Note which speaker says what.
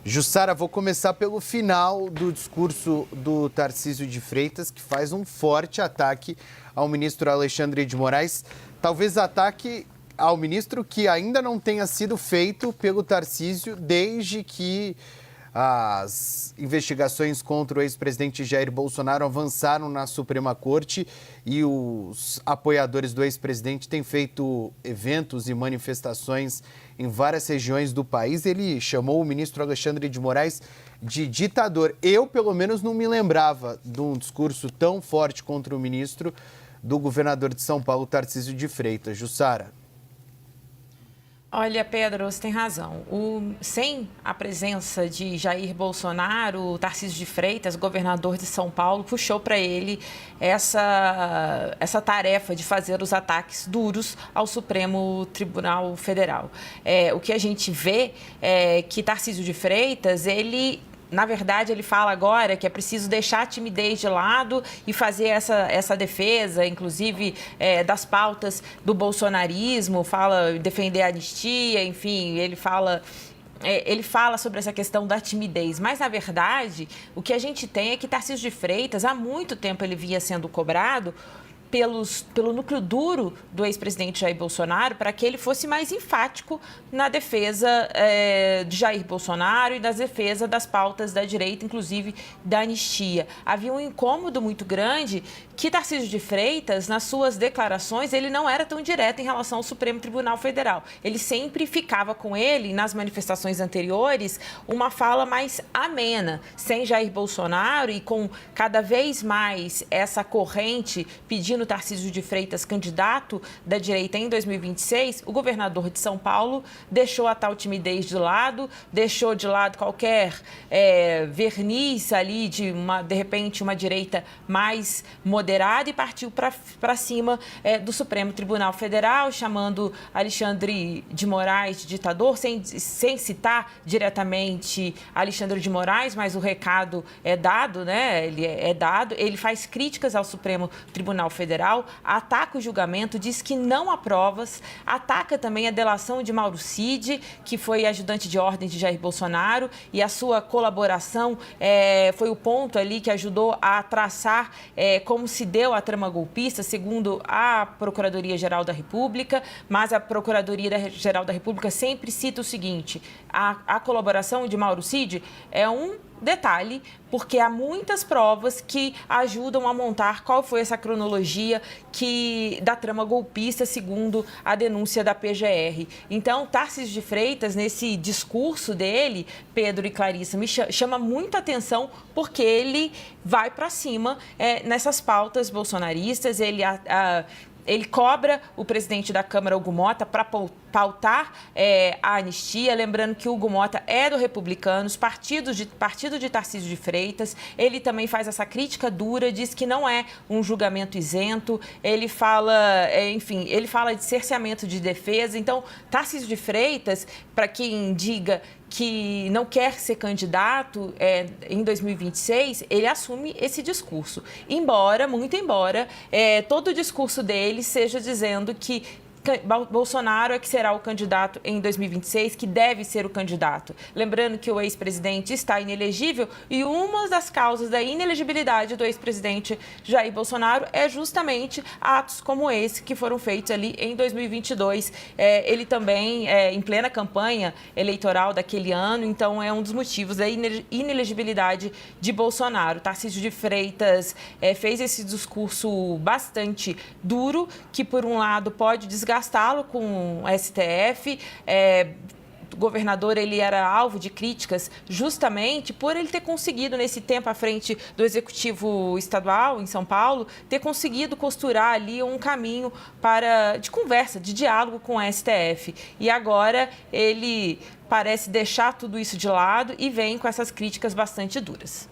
Speaker 1: Jussara, vou começar pelo final do discurso do Tarcísio de Freitas, que faz um forte ataque ao ministro Alexandre de Moraes. Talvez ataque ao ministro que ainda não tenha sido feito pelo Tarcísio desde que as investigações contra o ex-presidente Jair Bolsonaro avançaram na Suprema Corte e os apoiadores do ex-presidente têm feito eventos e manifestações em várias regiões do país. Ele chamou o ministro Alexandre de Moraes de ditador. Eu, pelo menos, não me lembrava de um discurso tão forte contra o ministro do governador de São Paulo, Tarcísio de Freitas. Jussara.
Speaker 2: Olha, Pedro, você tem razão. Sem a presença de Jair Bolsonaro, o Tarcísio de Freitas, governador de São Paulo, puxou para ele essa tarefa de fazer os ataques duros ao Supremo Tribunal Federal. O que a gente vê é que Tarcísio de Freitas, na verdade, ele fala agora que é preciso deixar a timidez de lado e fazer essa defesa, inclusive das pautas do bolsonarismo, fala defender a anistia, enfim, ele fala sobre essa questão da timidez, mas, na verdade, o que a gente tem é que Tarcísio de Freitas, há muito tempo ele vinha sendo cobrado pelo núcleo duro do ex-presidente Jair Bolsonaro para que ele fosse mais enfático na defesa de Jair Bolsonaro e das defesas das pautas da direita, inclusive da anistia. Havia um incômodo muito grande que Tarcísio de Freitas, nas suas declarações, ele não era tão direto em relação ao Supremo Tribunal Federal. Ele sempre ficava com ele, nas manifestações anteriores, uma fala mais amena, sem Jair Bolsonaro e com cada vez mais essa corrente pedindo Tarcísio de Freitas candidato da direita em 2026, o governador de São Paulo deixou a tal timidez de lado, deixou de lado qualquer verniz ali de repente, uma direita mais moderada e partiu para cima do Supremo Tribunal Federal, chamando Alexandre de Moraes de ditador, sem citar diretamente Alexandre de Moraes, mas o recado é dado, né? Ele faz críticas ao Supremo Tribunal Federal, ataca o julgamento, diz que não há provas, ataca também a delação de Mauro Cid, que foi ajudante de ordem de Jair Bolsonaro, e a sua colaboração foi o ponto ali que ajudou a traçar como se deu a trama golpista, segundo a Procuradoria-Geral da República, mas a Procuradoria-Geral da República sempre cita o seguinte: a colaboração de Mauro Cid é um detalhe, porque há muitas provas que ajudam a montar qual foi essa cronologia da trama golpista, segundo a denúncia da PGR. Então, Tarcísio de Freitas, nesse discurso dele, Pedro e Clarissa, me chama muita atenção, porque ele vai para cima nessas pautas bolsonaristas, ele cobra o presidente da Câmara, Hugo Mota, para pautar a anistia, lembrando que o Hugo Mota é do Republicanos, partido de Tarcísio de Freitas. Ele também faz essa crítica dura, diz que não é um julgamento isento, ele fala de cerceamento de defesa. Então, Tarcísio de Freitas, para quem diga que não quer ser candidato em 2026, ele assume esse discurso. Muito embora, todo o discurso dele seja dizendo que Bolsonaro é que será o candidato em 2026, que deve ser o candidato. Lembrando que o ex-presidente está inelegível e uma das causas da inelegibilidade do ex-presidente Jair Bolsonaro é justamente atos como esse que foram feitos ali em 2022. Ele também, em plena campanha eleitoral daquele ano, então é um dos motivos da inelegibilidade de Bolsonaro. Tarcísio de Freitas fez esse discurso bastante duro, que por um lado pode desgastá-lo com o STF. O governador, ele era alvo de críticas justamente por ele ter conseguido, nesse tempo à frente do Executivo Estadual, em São Paulo, ter conseguido costurar ali um caminho de conversa, de diálogo com o STF. E agora ele parece deixar tudo isso de lado e vem com essas críticas bastante duras.